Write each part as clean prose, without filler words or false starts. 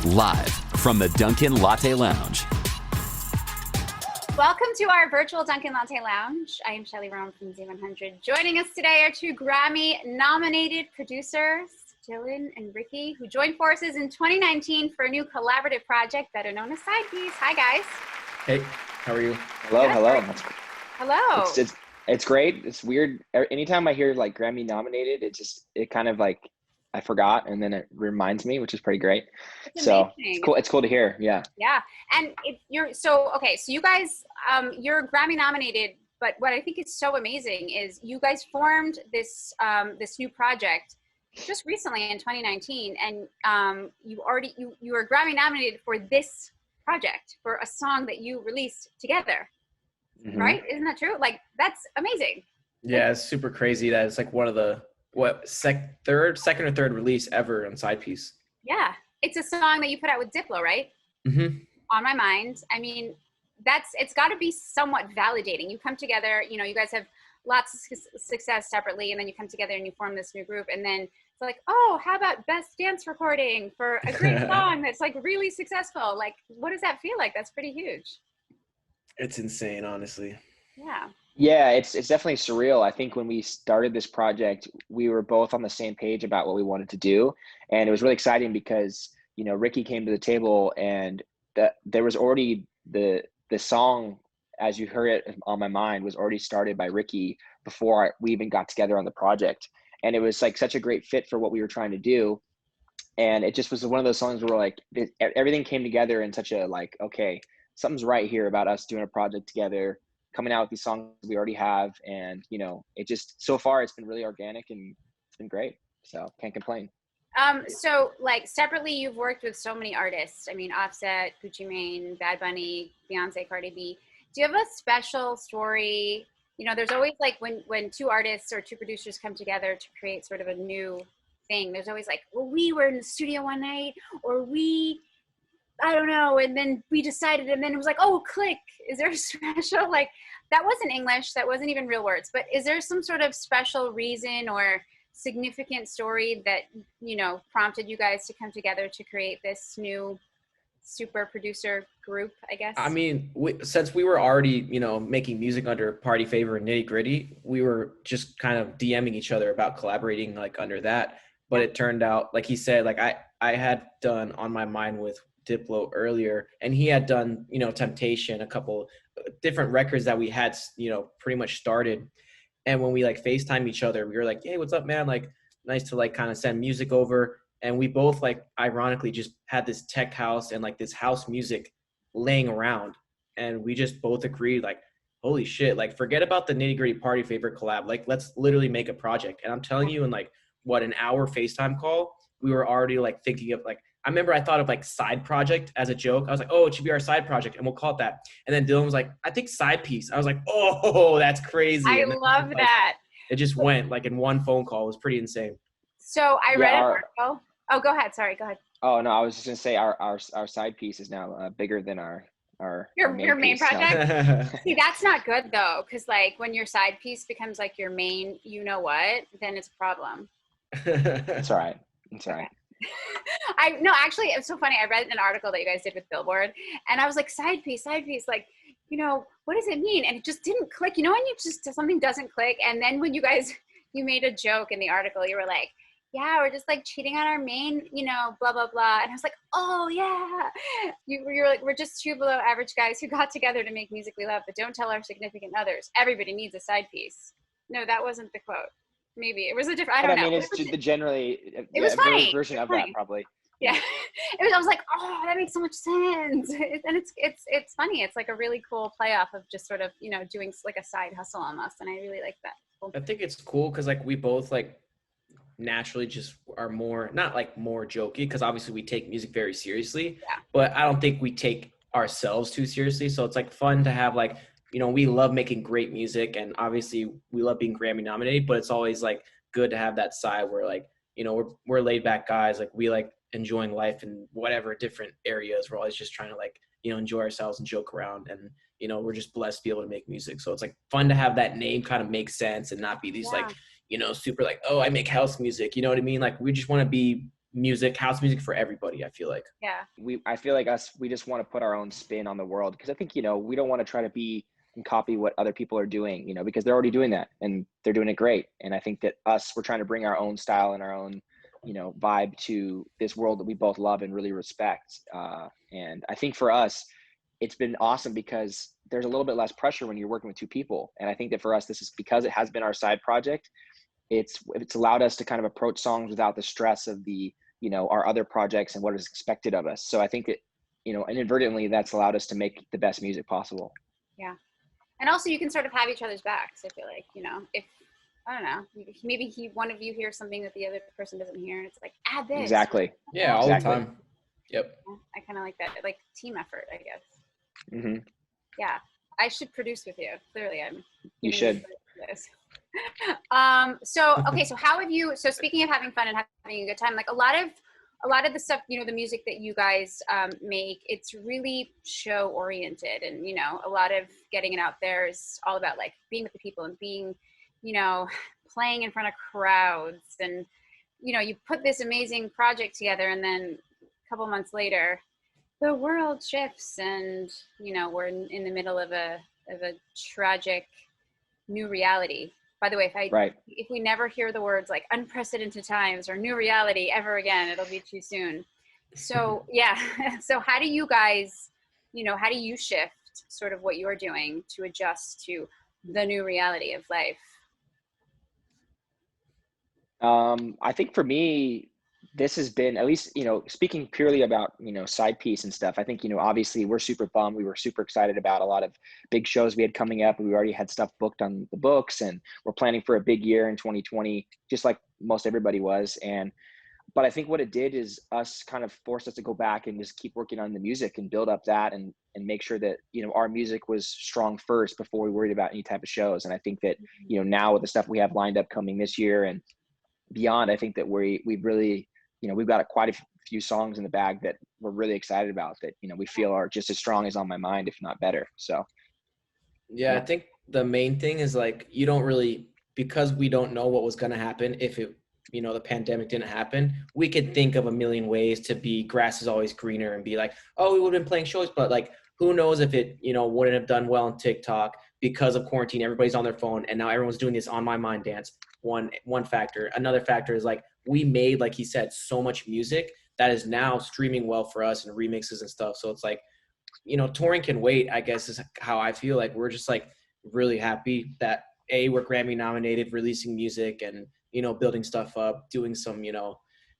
live from the Dunkin Latte Lounge. Welcome to our virtual Dunkin Latte Lounge. I am Shelly Rome from Z100. Joining us today are two Grammy-nominated producers, Dylan and Ricky, who joined forces in 2019 for a new collaborative project better known as Sidepiece. Hi, guys. Hey, how are you? Hello, hello. Hello. It's great. It's weird. Anytime I hear like Grammy nominated, it kind of like I forgot, and then it reminds me, which is pretty great. So it's cool. It's cool to hear. Yeah. Yeah, and so you guys, you're Grammy nominated, but what I think is so amazing is you guys formed this new project just recently in 2019, and you were Grammy nominated for this project for a song that you released together. Mm-hmm. Right? Isn't that true? Like, that's amazing. Yeah, it's super crazy that it's like one of the second or third release ever on Sidepiece. Yeah, it's a song that you put out with Diplo, right? Mm-hmm. On My Mind. I mean, it's got to be somewhat validating. You come together, you guys have lots of success separately, and then you come together and you form this new group, and then it's like, oh, how about best dance recording for a great song that's like really successful? Like, what does that feel like? That's pretty huge. It's insane, honestly. Yeah. Yeah, it's definitely surreal. I think when we started this project, we were both on the same page about what we wanted to do, and it was really exciting because Ricky came to the table, and there was already the song, as you heard it on My Mind, was already started by Ricky before we even got together on the project, and it was like such a great fit for what we were trying to do, and it just was one of those songs where like everything came together in such a like, okay, something's right here about us doing a project together, coming out with these songs we already have. And, it just, so far it's been really organic and it's been great. So can't complain. So like separately, you've worked with so many artists. I mean, Offset, Gucci Mane, Bad Bunny, Beyonce, Cardi B. Do you have a special story? There's always like when two artists or two producers come together to create sort of a new thing, there's always like, well, we were in the studio one night, or I don't know, and then we decided, and then it was like, oh, click. Is there a special, like, that wasn't English, that wasn't even real words, but is there some sort of special reason or significant story that, prompted you guys to come together to create this new super producer group, I guess? I mean, since we were already, making music under Party Favor and Nitty Gritty, we were just kind of DMing each other about collaborating like under that. But it turned out, like he said, like I had done On My Mind with Diplo earlier, and he had done Temptation, a couple different records that we had pretty much started. And when we like FaceTime each other, we were like, hey, what's up, man? Like, nice to like kind of send music over. And we both like ironically just had this tech house and like this house music laying around, and we just both agreed like, holy shit, like forget about the Nitty Gritty Party Favor collab, like let's literally make a project. And I'm telling you, in like an hour FaceTime call, we were already like thinking of like, I remember I thought of like side project as a joke. I was like, oh, it should be our side project and we'll call it that. And then Dylan was like, I think Sidepiece. I was like, oh, that's crazy. I love that. It just went like in one phone call. It was pretty insane. So I read an article. Oh, go ahead. Sorry, go ahead. Oh, no, I was just going to say our side piece is now bigger than our your main piece, project. So. See, that's not good though. Cause like when your side piece becomes like your main, then it's a problem. It's all right. It's all right. Actually, it's so funny. I read an article that you guys did with Billboard, and I was like, Sidepiece, like, what does it mean? And it just didn't click. When you just, something doesn't click. And then when you made a joke in the article, you were like, yeah, we're just like cheating on our main, blah, blah, blah. And I was like, oh yeah. You're like, we're just two below average guys who got together to make music we love, but don't tell our significant others. Everybody needs a side piece. No, that wasn't the quote. Maybe it was a different. I don't know. I mean, it's generally it was funny. Version of that probably. Yeah, I was like, oh, that makes so much sense, and it's funny. It's like a really cool playoff of just sort of doing like a side hustle almost, and I really like that. Cool. I think it's cool because like we both like naturally just are not like more jokey, because obviously we take music very seriously. Yeah. But I don't think we take ourselves too seriously. So it's like fun to have like. We love making great music, and obviously we love being Grammy nominated, but it's always like good to have that side where like, we're laid back guys. Like we like enjoying life in whatever different areas. We're always just trying to like, enjoy ourselves and joke around, and, we're just blessed to be able to make music. So it's like fun to have that name kind of make sense and not be these like, super like, oh, I make house music. You know what I mean? Like we just want to be music, house music for everybody, I feel like. Yeah. I feel like we just want to put our own spin on the world, because I think, we don't want to try to be and copy what other people are doing, because they're already doing that and they're doing it great. And I think that we're trying to bring our own style and our own, vibe to this world that we both love and really respect. And I think for us, it's been awesome because there's a little bit less pressure when you're working with two people. And I think that for us, this is because it has been our side project. It's allowed us to kind of approach songs without the stress of the, our other projects and what is expected of us. So I think that, inadvertently, that's allowed us to make the best music possible. Yeah. And also you can sort of have each other's backs. I feel like, if, I don't know, maybe one of you hears something that the other person doesn't hear, and it's like, add this. Exactly. Yeah, all the time. Yep. I kind of like that, like team effort, I guess. Mm-hmm. Yeah. I should produce with you. Clearly You should. So how have you, so speaking of having fun and having a good time, like a lot of the stuff, the music that you guys make, it's really show oriented, and a lot of getting it out there is all about like being with the people and being, playing in front of crowds, and you put this amazing project together, and then a couple months later the world shifts, and we're in the middle of a tragic new reality. By the way, if we never hear the words like unprecedented times or new reality ever again, it'll be too soon. So yeah. So how do you guys, how do you shift sort of what you're doing to adjust to the new reality of life? I think for me, this has been, at least, speaking purely about, Sidepiece and stuff. I think, obviously we're super bummed. We were super excited about a lot of big shows we had coming up. We already had stuff booked on the books, and we're planning for a big year in 2020, just like most everybody was. But I think what it did is kind of forced us to go back and just keep working on the music and build up that, and make sure that, our music was strong first before we worried about any type of shows. And I think that, now with the stuff we have lined up coming this year and beyond, I think that we've really, we've got quite a few songs in the bag that we're really excited about, that, we feel are just as strong as On My Mind, if not better. So. Yeah, I think the main thing is like, you don't really, because we don't know what was going to happen if it, the pandemic didn't happen, we could think of a million ways to be grass is always greener and be like, oh, we would have been playing shows, but like, who knows if it, wouldn't have done well on TikTok because of quarantine, everybody's on their phone, and now everyone's doing this On My Mind dance. One factor. Another factor is like, we made, like he said, so much music that is now streaming well for us and remixes and stuff. So it's like, touring can wait, I guess, is how I feel. Like, we're just like really happy that we're Grammy nominated, releasing music and, building stuff up, doing some,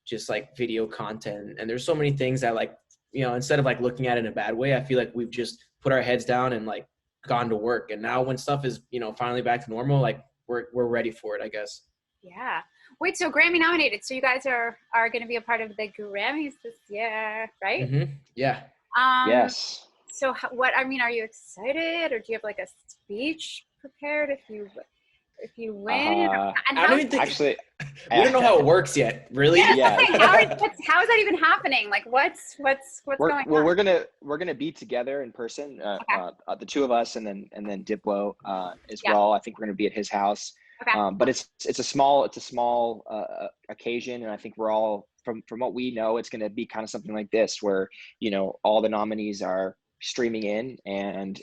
just like video content. And there's so many things that like, instead of like looking at it in a bad way, I feel like we've just put our heads down and like gone to work. And now when stuff is, finally back to normal, like we're ready for it, I guess. Yeah. Wait, so Grammy nominated. So you guys are going to be a part of the Grammys this year, right? Mm-hmm. Yeah. Yes. So are you excited, or do you have like a speech prepared if you win? I don't even think, actually, we don't know how it work yet, really. Yeah. How is that even happening? Like, what's going on? Well, we're gonna be together in person, the two of us, and then Diplo as well. I think we're gonna be at his house. Okay. But it's a small occasion, and I think we're all from what we know, it's gonna be kind of something like this, where all the nominees are streaming in, and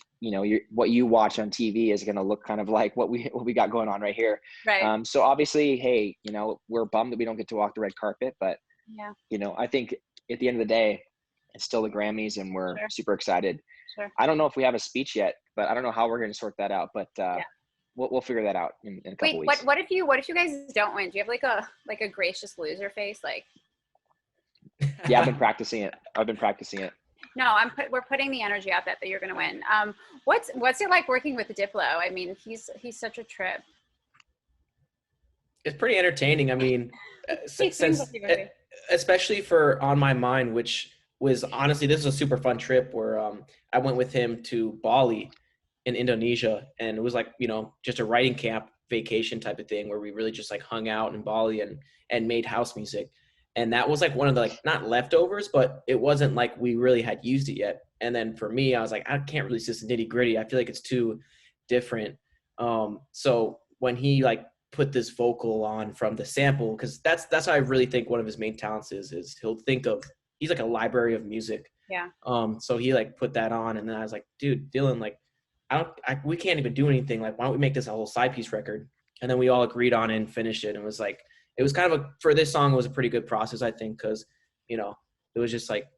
what you watch on TV is gonna look kind of like what we got going on right here. Right. So obviously, hey, we're bummed that we don't get to walk the red carpet, but yeah, I think at the end of the day, it's still the Grammys, and we're super excited. Sure. I don't know if we have a speech yet, but I don't know how we're going to sort that out, but we'll figure that out in a couple weeks. What if you guys don't win? Do you have like a gracious loser face? Like, yeah, I've been practicing it. No, we're putting the energy out that you're going to win. What's it like working with Diplo? I mean, he's such a trip. It's pretty entertaining. I mean, especially for On My Mind, which was honestly, this is a super fun trip where I went with him to Bali in Indonesia, and it was like, just a writing camp vacation type of thing where we really just like hung out in Bali and made house music. And that was like one of the, like, not leftovers, but it wasn't like we really had used it yet. And then for me, I was like, I can't release this nitty gritty. I feel like it's too different. So when he like put this vocal on from the sample, because that's how I really think one of his main talents is he'll think of, he's like a library of music. Yeah. So he like put that on, and then I was like, dude, Dylan, like we can't even do anything. Like, why don't we make this a whole side piece record? And then we all agreed on it and finished it. And it was kind of for this song, it was a pretty good process, I think, because, you know, it was just like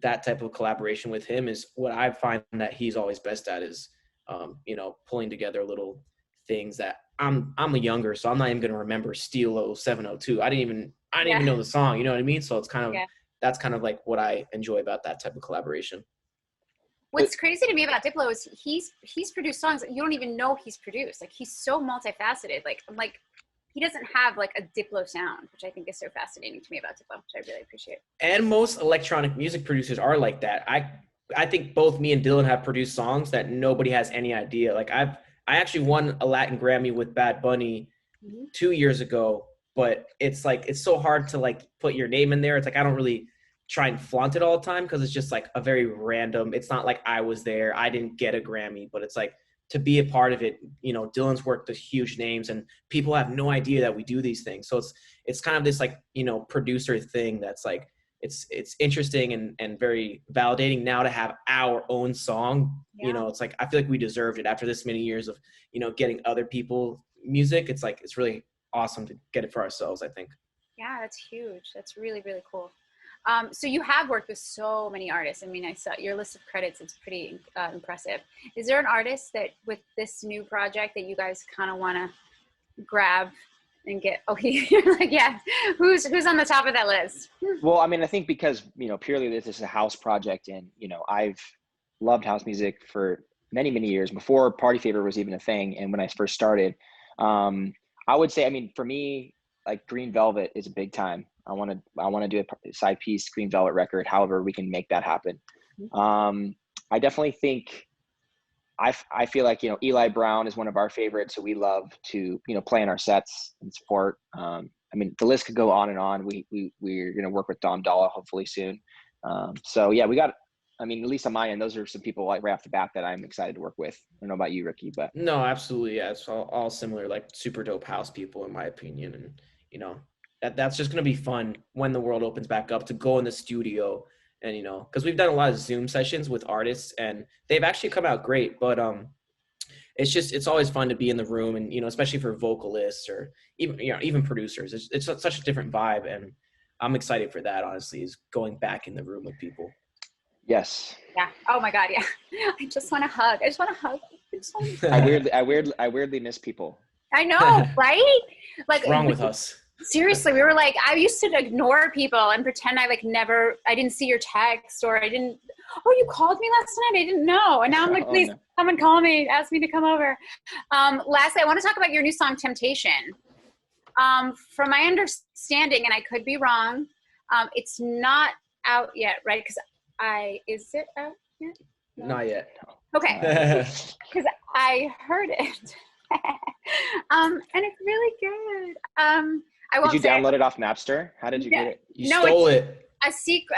that type of collaboration with him is what I find that he's always best at is, you know, pulling together little things that I'm younger, so I'm not even going to remember Steel 0702. I didn't even know the song, you know what I mean? So it's kind of, that's kind of like what I enjoy about that type of collaboration. What's crazy to me about Diplo is he's produced songs that you don't even know he's produced. Like, he's so multifaceted. Like, I'm like, he doesn't have like a Diplo sound, which I think is so fascinating to me about Diplo, which I really appreciate. And most electronic music producers are like that. I think both me and Dylan have produced songs that nobody has any idea. Like, I actually won a Latin Grammy with Bad Bunny 2 years ago, but it's like, it's so hard to like put your name in there. It's like, I don't really try and flaunt it all the time, because it's just like a very random, it's not like I was there, I didn't get a Grammy, but it's like to be a part of it, you know, Dylan's worked with huge names and people have no idea that we do these things. So it's kind of this like, you know, producer thing that's like, it's interesting and very validating now to have our own song. You know, it's like, I feel like we deserved it after this many years of, you know, getting other people music. It's like, it's really awesome to get it for ourselves, I think. Yeah, that's huge. That's really, really cool. So you have worked with so many artists. I mean, I saw your list of credits. It's pretty impressive. Is there an artist that with this new project that you guys kind of want to grab and get? Oh, you're like, yeah. Who's on the top of that list? Well, I mean, I think because, you know, purely this is a house project, and, you know, I've loved house music for many, many years before Party Favor was even a thing. And when I first started, I would say, I mean, for me, like Green Velvet is a big time. I want to do a side piece Green Velvet record. However, we can make that happen. I definitely think I feel like, you know, Eli Brown is one of our favorites, so we love to, you know, play in our sets and support. I mean, the list could go on and on. We're going to work with Dom Dalla hopefully soon. So yeah, we got, I mean, at least on my end, those are some people like right off the bat that I'm excited to work with. I don't know about you, Ricky, but no, absolutely. Yeah. It's all similar, like super dope house people in my opinion. And, you know, that's just going to be fun when the world opens back up to go in the studio and, you know, because we've done a lot of Zoom sessions with artists and they've actually come out great, but it's always fun to be in the room and, you know, especially for vocalists or even, you know, even producers, it's such a different vibe. And I'm excited for that, honestly, is going back in the room with people. Yes. Yeah. Oh my God. Yeah. I just want to hug. I weirdly miss people. I know, right? Like, what's wrong with us? Seriously, we were like, I used to ignore people and pretend I didn't see your text, or I didn't, oh, you called me last night? I didn't know. And now I'm like, please come and call me, ask me to come over. Lastly, I want to talk about your new song, Temptation. From my understanding, and I could be wrong, it's not out yet, right? Because is it out yet? No? Not yet. Okay. Because I heard it. And it's really good. Did you download it off Napster? How did you get it? You stole it. A secret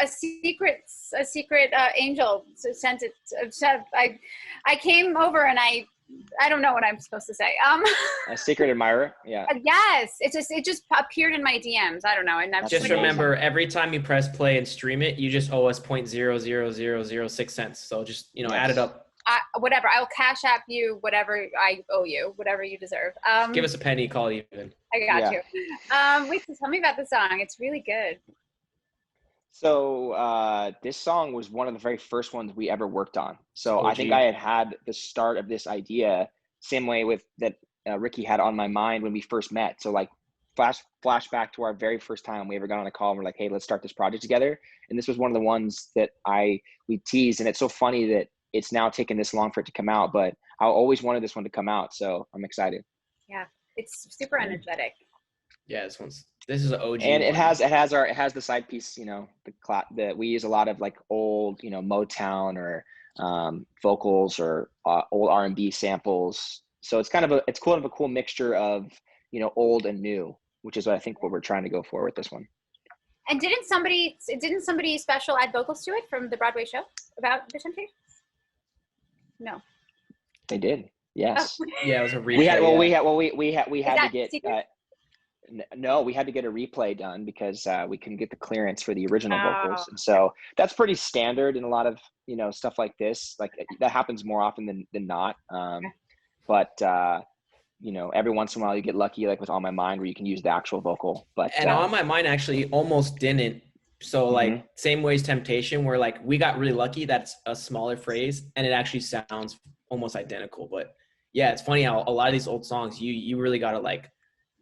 angel sent it. I came over and I don't know what I'm supposed to say. A secret admirer. Yeah. Yes, it just appeared in my DMs. I don't know. And just remember, every time you press play and stream it, you just owe us 0.00006 cents. So just, you know, add it up. Whatever. I'll cash app you whatever I owe you, whatever you deserve. Give us a penny, call it even. I got you. Wait, so tell me about the song. It's really good. So this song was one of the very first ones we ever worked on. So I think I had the start of this idea, same way with that Ricky had on my mind when we first met. So like flash back to our very first time we ever got on a call and we're like, hey, let's start this project together. And this was one of the ones that we teased. And it's so funny that it's now taken this long for it to come out, but I always wanted this one to come out. So I'm excited. Yeah. It's super energetic. Yeah, this is an OG. And it has the side piece, you know, that we use a lot of like old, you know, Motown or vocals or old R&B samples. So it's kind of a cool mixture of, you know, old and new, which is what I think what we're trying to go for with this one. And didn't somebody special add vocals to it from the Broadway show about the Temptations? No. They did. Yes. Yeah, it was a replay. We had that to get secret? no, we had to get a replay done because we couldn't get the clearance for the original vocals, Oh. and so that's pretty standard in a lot of stuff like this. Like that happens more often than not. But every once in a while you get lucky, like with On My Mind, where you can use the actual vocal. But And On My Mind actually almost didn't. So like same way as Temptation, where like we got really lucky. That's a smaller phrase, and it actually sounds almost identical. But yeah, it's funny how a lot of these old songs, you really gotta like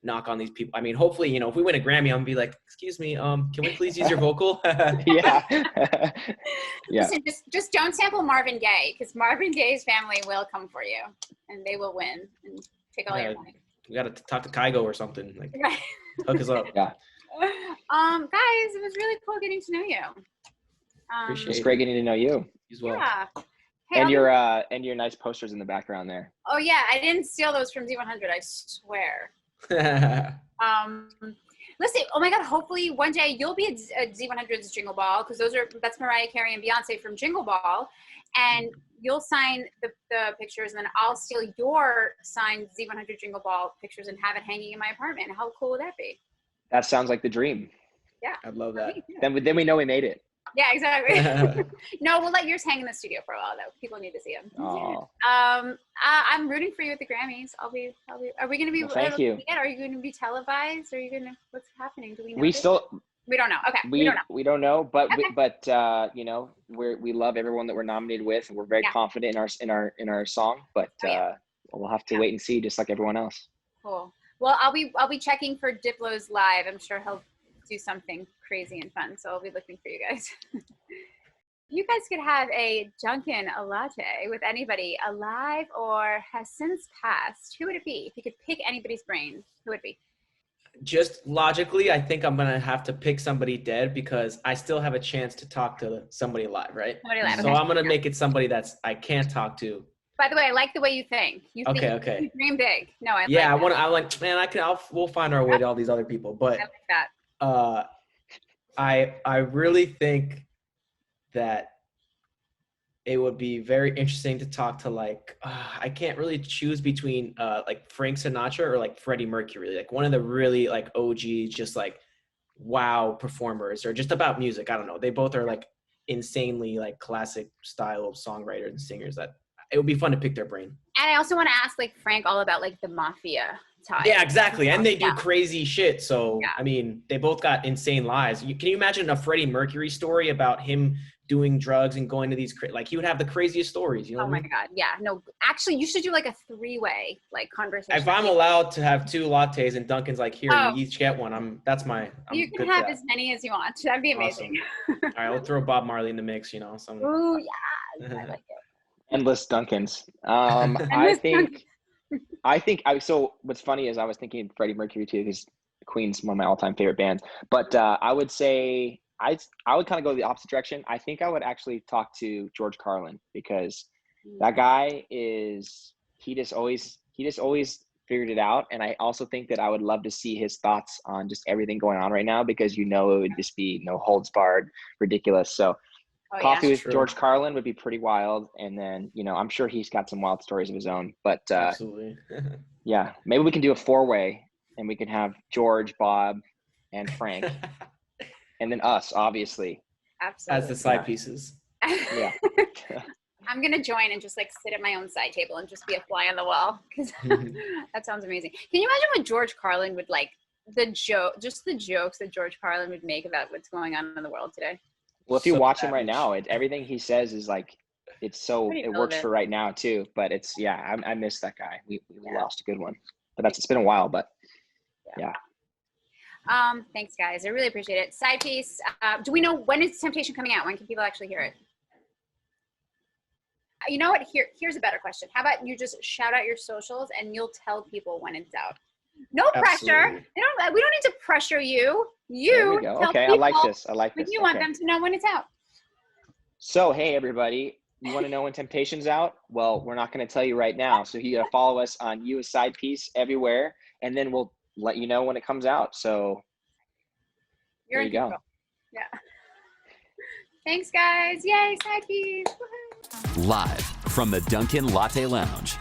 knock on these people. I mean, hopefully, if we win a Grammy, I'm gonna be like, excuse me, can we please use your vocal? yeah. Yeah. Listen, just don't sample Marvin Gaye, because Marvin Gaye's family will come for you, and they will win and take all your money. We gotta talk to Kygo or something. Like, Right. hook us up. Yeah. Guys, it was really cool getting to know you. Appreciate It's great getting to know you. as well. Yeah. Hey, And your nice posters in the background there. Oh yeah, I didn't steal those from Z100. I swear. Listen, oh my God, hopefully one day you'll be at Z100's Jingle Ball, because that's Mariah Carey and Beyonce from Jingle Ball, and you'll sign the pictures, and then I'll steal your signed Z100 Jingle Ball pictures and have it hanging in my apartment. How cool would that be? That sounds like the dream. Yeah. I'd love that. Then we know we made it. Yeah, exactly. No, we'll let yours hang in the studio for a while though. People need to see them. Oh. I'm rooting for you at the Grammys. Are we going to be? Well, thank you. Are you going to be televised? Are you going to? What's happening? Do we know? We this? still We don't know. Okay. we don't know, but Okay. we love everyone that we're nominated with, and we're very confident in our song. But we'll have to wait and see, just like everyone else. Cool. Well, I'll be checking for Diplo's live. I'm sure he'll do something crazy and fun, so I'll be looking for you guys. You guys could have a Dunkin, a latte with anybody alive or has since passed. Who would it be? If you could pick anybody's brain, who would it be? Just logically, I think I'm gonna have to pick somebody dead because I still have a chance to talk to somebody alive, right? Somebody alive. So Okay. I'm gonna make it somebody I can't talk to. By the way, I like the way you think. You think Okay. you dream big. No, I Yeah, like that. I'm like, man, we'll find our way to all these other people. But I like that. I really think that it would be very interesting to talk to I can't really choose between like Frank Sinatra or like Freddie Mercury, like one of the really like OG, just like wow performers, or just about music. I don't know. They both are like insanely like classic style of songwriters and singers that it would be fun to pick their brain. And I also want to ask like Frank all about like the mafia ties. Yeah, exactly. And they do crazy shit. So, Yeah. I mean, they both got insane lives. Can you imagine a Freddie Mercury story about him doing drugs and going to these, like he would have the craziest stories, you know Oh my God. Yeah. No, actually you should do like a 3-way like conversation. If I'm allowed to have 2 lattes and Dunkin's like, here, Oh. you each get one. I'm You good can for have that. as many as you want. That'd be amazing. Awesome. All right, we'll throw Bob Marley in the mix, some. Ooh, yeah. I like it. Endless Dunkins. So what's funny is I was thinking Freddie Mercury too, because Queen's one of my all-time favorite bands. But I would say I would kind of go the opposite direction. I think I would actually talk to George Carlin, because that guy he just always figured it out. And I also think that I would love to see his thoughts on just everything going on right now, because it would just be no holds barred, ridiculous. So coffee with George Carlin would be pretty wild. And then, I'm sure he's got some wild stories of his own. But Absolutely. yeah, maybe we can do a 4-way and we can have George, Bob, and Frank. And then us, obviously. Absolutely. As the side pieces. Yeah. I'm going to join and just like sit at my own side table and just be a fly on the wall, because that sounds amazing. Can you imagine what George Carlin would like, the jokes that George Carlin would make about what's going on in the world today? Well, if you So watch him right savage. now, everything he says is like, it works for right now too. But I miss that guy. We lost a good one, but it's been a while, but yeah. Thanks guys. I really appreciate it. Sidepiece. Do we know when is Temptation coming out? When can people actually hear it? You know what? Here's a better question. How about you just shout out your socials and you'll tell people when it's out? No pressure. Absolutely. We don't need to pressure you. There we go. Tell Okay, I like people this. I like when this. you want Okay. them to know when it's out. So, hey, everybody, you want to know when Temptation's out? Well, we're not going to tell you right now. So you got to follow us on You as Sidepiece everywhere, and then we'll let you know when it comes out. So You're there you go. Yeah. Thanks, guys. Yay, Sidepiece. Woohoo. Live from the Dunkin' Latte Lounge.